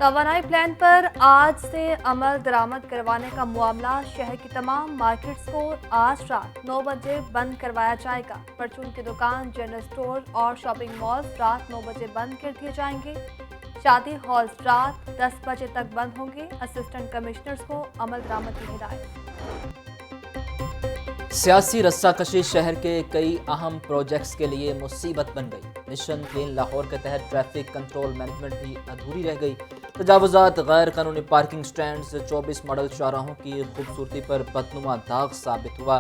तवानाई plan पर आज से अमल दरामद करवाने का मामला। शहर की तमाम मार्केट्स को आज रात 9 बजे बंद करवाया जाएगा। परचून की दुकान, जनरल स्टोर और शॉपिंग मॉल्स रात 9 बजे बंद कर दिए जाएंगे। शादी हॉल्स रात 10 बजे तक बंद होंगे। असिस्टेंट कमिश्नर्स को अमल दरामद की हिदायत। सियासी रस्साकशी शहर के कई अहम प्रोजेक्ट्स के लिए मुसीबत बन गई। मिशन क्लीन लाहौर के तहत ट्रैफिक कंट्रोल मैनेजमेंट भी अधूरी रह गई। तजावुजात, गैर कानूनी पार्किंग स्टैंड्स, 24 मॉडल चौराहों की खूबसूरती पर बदनुमा दाग साबित हुआ।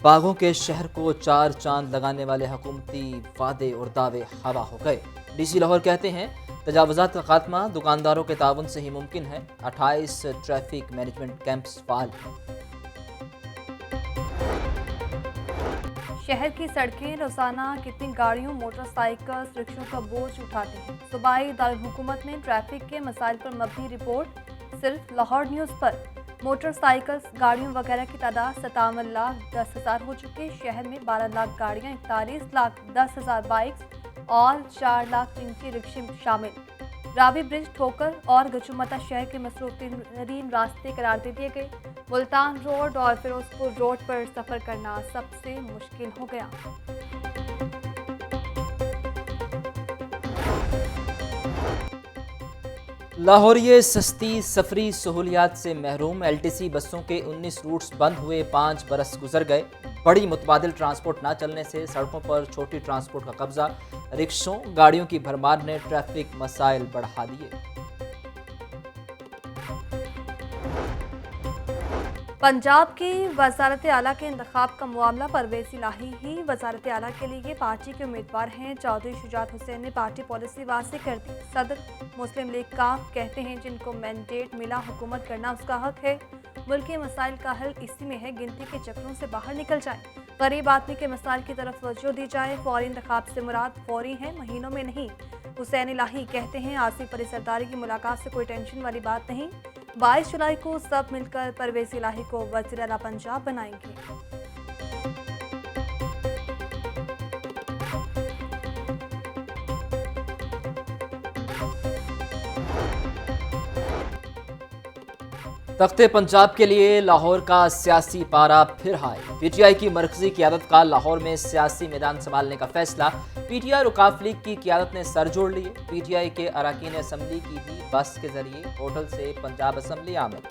बागों के शहर को चार चांद लगाने वाले हुकूमती वादे और दावे हवा हो गए। डीसी लाहौर कहते हैं तजावुजात का खात्मा दुकानदारों के ताउन से ही मुमकिन है। 28 ट्रैफिक मैनेजमेंट कैंप्स फाल हैं। शहर की सड़कें रोजाना कितनी गाड़ियों, मोटरसाइकिल, रिक्शों का बोझ उठाती हैं। सूबाई दारुल हुकूमत ने ट्रैफिक के मसाइल पर मबनी रिपोर्ट सिर्फ लाहौर न्यूज़ पर। मोटरसाइकिल, गाड़ियों वगैरह की तादाद 57,10,000 हो चुकी। शहर में 12 लाख गाड़ियाँ, 41,10,000 बाइक्स और 4 लाख चिंची रिक्शे शामिल। रावी ब्रिज, ठोकर और गचुमता शहर के मसरूफ तरीन रास्ते करार दे दिए गए। मुल्तान रोड और फिरोजपुर रोड पर सफर करना सबसे मुश्किल हो गया। लाहौरिये सस्ती सफरी सहूलियात से महरूम। LTC बसों के 19 रूट्स बंद हुए, 5 बरस गुजर गए। बड़ी मुतबादिल ट्रांसपोर्ट न चलने से सड़कों पर छोटी ट्रांसपोर्ट का कब्जा। रिक्शों, गाड़ियों की भरमार ने ट्रैफिक मसाइल बढ़ा दिए। पंजाब की वजारत आला के इंतखाब का मामला। परवेज इलाही ही वजारत आला के लिए पार्टी के उम्मीदवार हैं। चौधरी शुजात हुसैन ने पार्टी पॉलिसी वाज़ेह कर दी। सदर मुस्लिम लीग काफ कहते हैं जिनको मैंडेट मिला हुकूमत करना उसका हक है। मुल्क के मसाइल का हल इसी में है, गिनती के चक्रों से बाहर निकल जाए। गरीब आदमी के मसाइल की तरफ तवज्जो दी जाए। फौरी इंतखाब से मुराद फौरी है, महीनों में नहीं। हुसैन इलाही कहते हैं आसिफ अली सरदारी की मुलाकात से कोई टेंशन वाली बात नहीं। 22 जुलाई को सब मिलकर परवेज इलाही को वज़ीर आला पंजाब बनाएंगे। तख्ते पंजाब के लिए लाहौर का सियासी पारा फिर हाई। PTI की मरकजी क़यादत का लाहौर में सियासी मैदान संभालने का फैसला। PTI रुकाफ लीग की क़यादत ने सर जोड़ लिए। PTI के अरकान असम्बली की भी बस के जरिए होटल से पंजाब असम्बली आमद।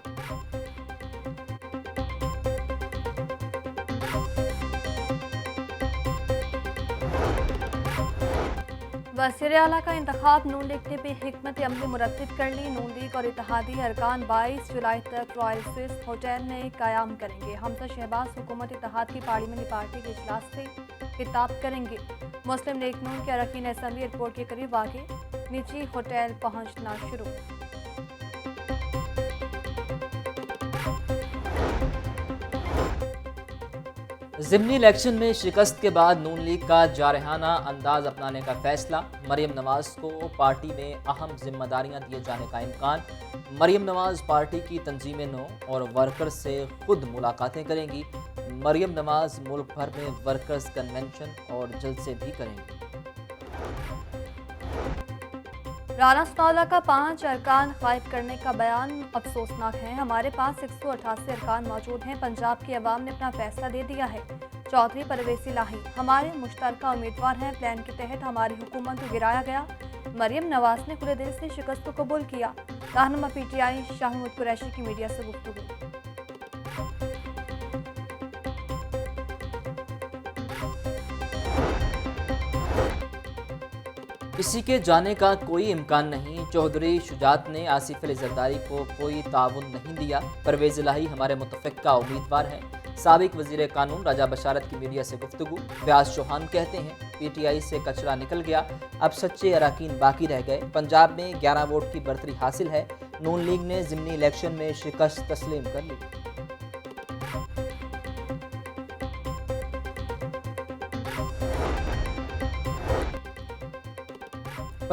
वज़ीर आला का इंतखाब। नून लीग ने भी हिकमत अमली मुरत्तिब कर ली। नून लीग और इत्तेहादी अरकान 22 जुलाई तक रॉयल स्विस होटल में क़याम करेंगे। हमजा शहबाज हुकूमत इत्तेहाद की पार्लियामेंट्री पार्टी के इजलास से खिताब करेंगे। मुस्लिम लीग नून के अरकान असम्बली एयरपोर्ट के करीब आगे निजी होटल पहुँचना शुरू। ज़िमनी इलेक्शन में शिकस्त के बाद नून लीग का जारहाना अंदाज अपनाने का फैसला। मरियम नवाज को पार्टी में अहम जिम्मेदारियां दिए जाने का इम्कान। मरियम नवाज पार्टी की तंजीम नौ और वर्कर्स से खुद मुलाकातें करेंगी। मरियम नवाज मुल्क भर में वर्कर्स कन्वेंशन और जलसे भी करेंगी। राना सनाउल्लाह का 5 अरकान गायब करने का बयान अफसोसनाक है। हमारे पास 188 अरकान मौजूद हैं। पंजाब की अवाम ने अपना फैसला दे दिया है। चौधरी परवेज इलाही हमारे मुश्तरका उम्मीदवार हैं। प्लान के तहत हमारी हुकूमत को गिराया गया। मरियम नवाज ने खुले दिल से शिकस्त को कबूल किया। रहनुमा PTI शाह महमूद कुरैशी की मीडिया से गुफ्तगू। किसी के जाने का कोई इम्कान नहीं। चौधरी शुजात ने आसिफ अली जरदारी को कोई ताउन नहीं दिया। परवेज इलाही हमारे मुतफ़िक़ा उम्मीदवार हैं। साबिक वज़ीर कानून राजा बशारत की मीडिया से गुफ्तगू। व्यास चौहान कहते हैं PTI से कचरा निकल गया, अब सच्चे अरकान बाकी रह गए। पंजाब में 11 वोट की बढ़तरी हासिल है। नून लीग ने ज़िमनी इलेक्शन में शिकस्त तस्लीम कर ली।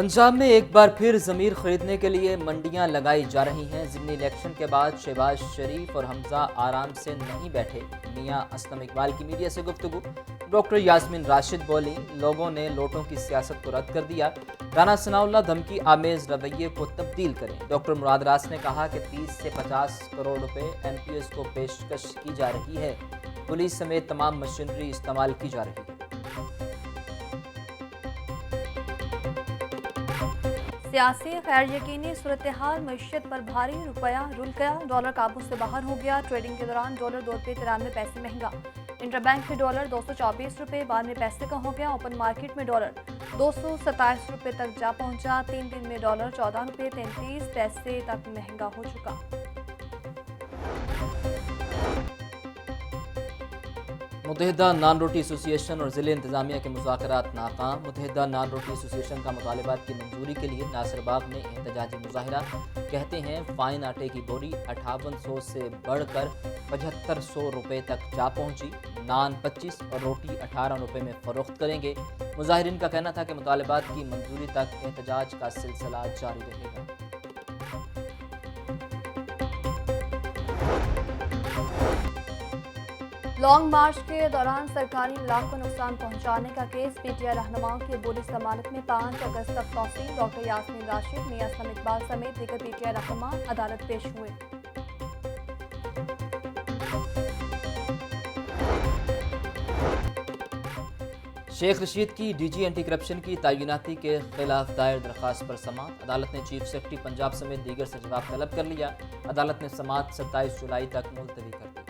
पंजाब में एक बार फिर ज़मीर खरीदने के लिए मंडियां लगाई जा रही हैं। ज़िमनी इलेक्शन के बाद शहबाज शरीफ और हमजा आराम से नहीं बैठे। मियां असलम इकबाल की मीडिया से गुफ्तगू। डॉक्टर यास्मीन राशिद बोली, लोगों ने नोटों की सियासत को रद्द कर दिया। राना सनाउल्लाह धमकी आमेज रवैये को तब्दील करें। डॉक्टर मुराद रास ने कहा कि 30 से 50 करोड़ रुपए MPS को पेशकश की जा रही है। पुलिस समेत तमाम मशीनरी इस्तेमाल की जा रही है। सियासी गैर यकीनी सूरत हाल मईशत पर भारी, रुपया रुल गया, डॉलर काबू से बाहर हो गया। ट्रेडिंग के दौरान डॉलर 2 रुपये 93 पैसे महंगा। इंटरबैंक में डॉलर 224 रुपये 92 पैसे का हो गया। ओपन मार्केट में डॉलर 227 रुपये तक जा पहुंचा। 3 दिन में डॉलर 14 रुपये 33 पैसे तक महंगा हो चुका। मुत्तहिदा नान रोटी एसोसिएशन और ज़िले इंतज़ामिया के मुज़ाकरात नाकाम। मुत्तहिदा नान रोटी एसोसिएशन का मुतालिबात की मंजूरी के लिए नासिरबाग में एहतजाजी मुज़ाहिरा। कहते हैं फ़ाइन आटे की बोरी 5800 से बढ़कर 7500 रुपये तक जा पहुंची। नान 25 और रोटी 18 रुपये में फ़रोख्त करेंगे। मुज़ाहिरीन का कहना था कि मुतालिबात की मंजूरी तक एहतजाज का सिलसिला जारी रहेगा। लॉन्ग मार्च के दौरान सरकारी इलाकों को नुकसान पहुंचाने का केस। PTI रहनुमाओं की पुलिस जमानत में 5 अगस्त तक तौसील। डॉक्टर यास्मीन राशिद, मियां असलम इकबाल समेत दीगर PTI रहनुमा अदालत पेश हुए। शेख रशीद की DG एंटी करप्शन की तैनाती के खिलाफ दायर दरख्वास्त पर समाअत। अदालत ने चीफ सेक्रेटरी पंजाब समेत दीगर से जवाब तलब कर लिया। अदालत ने समाअत 27 जुलाई तक मुलतवी कर दी।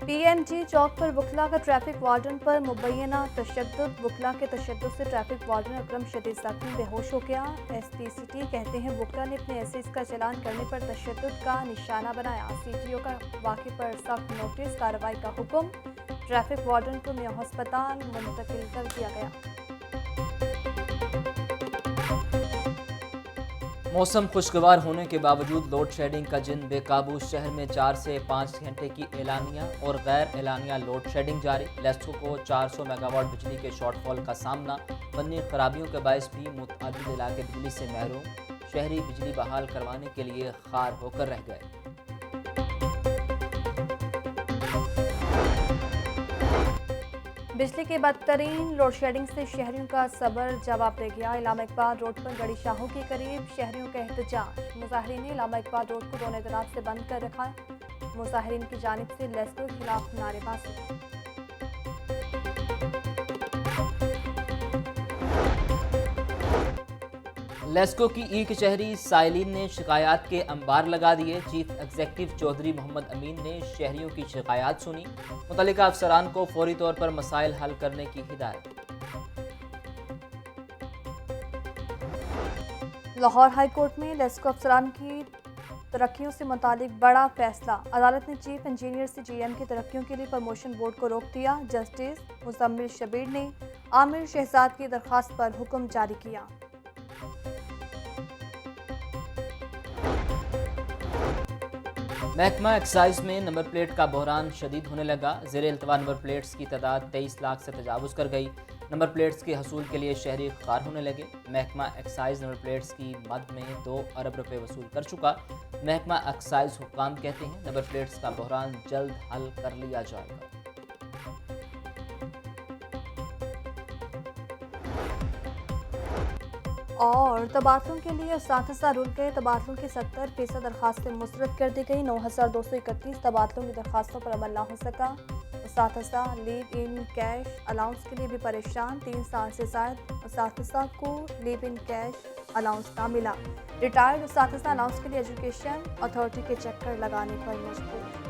PMG चौक पर वकला का ट्रैफिक वार्डन पर मुबैना तशद्दुद। वकला के तशद्दुद से ट्रैफिक वार्डन अकरम शदीद जख्मी बेहोश हो गया। SPCT कहते हैं वकला ने अपने एसेस का चलान करने पर तशद्दुद का निशाना बनाया। CTO का वाक़े पर सख्त नोटिस, कार्रवाई का हुक्म। ट्रैफिक वार्डन को मियां अस्पताल मुंतकिल कर दिया गया। मौसम खुशगवार होने के बावजूद लोड शेडिंग का जिन बेकाबू। शहर में 4 से 5 घंटे की एलानिया और गैर एलानिया लोड शेडिंग जारी। लेस्को को 400 मेगावाट बिजली के शॉर्टफॉल का सामना। फनी खराबियों के बायस भी मुतअद्दिद इलाके बिजली से महरूम। शहरी बिजली बहाल करवाने के लिए खार होकर रह गए। बिजली की बदतरीन लोड शेडिंग से शहरियों का सब्र जवाब दे गया। इलामा इकबाल रोड पर गड़ी शाहों के करीब शहरियों का एहतजाज। मुजाहिरीन ने इलामा इकबाल रोड को 2 दिनात से बंद कर रखा। मुजाहिरीन की जानिब से लेस्को के खिलाफ नारेबाजी। लेस्को की ई कचहरी साइलिन ने शिकायत के अंबार लगा दिए। चीफ एग्जीक्यूटिव चौधरी मोहम्मद अमीन ने शहरियों की शिकायत सुनी। मुतल्लिका अफसरान को फौरी तौर पर मसाइल हल करने की हिदायत। लाहौर हाई कोर्ट में लेस्को अफसरान की तरक्कियों से मुतालिक बड़ा फैसला। अदालत ने चीफ इंजीनियर से GM की तरक्कियों के लिए प्रमोशन बोर्ड को रोक दिया। जस्टिस मुजम्मिल शबीर ने आमिर शहजाद की दरख्वास्त पर हुक्म जारी किया। महकमा एक्साइज में नंबर प्लेट का बहरान शदीद होने लगा। ज़ेर इल्तवा नंबर प्लेट्स की तादाद 23 लाख से तजावुज़ कर गई। नंबर प्लेट्स के हसूल के लिए शहरी खार होने लगे। महकमा एक्साइज नंबर प्लेट्स की मद में 2 अरब रुपए वसूल कर चुका। महकमा एक्साइज हुक्काम कहते हैं नंबर प्लेट्स का बहरान जल्द हल कर लिया जाएगा। और तबादलों के लिए उस्ताद रुल गए। तबादलों की 70% दरखास्तें मुस्तरद कर दी गई। 9231 तबादलों की दरखास्तों पर अमल ना हो सका। उस्ताद लीव इन कैश अलाउंस के लिए भी परेशान। 3 साल से ज़ायद उस्ताद को लीव इन कैश अलाउंस ना मिला। रिटायर्ड उस्ताद अलाउंस के लिए एजुकेशन अथॉरिटी के चक्कर लगाने पर मजबूर।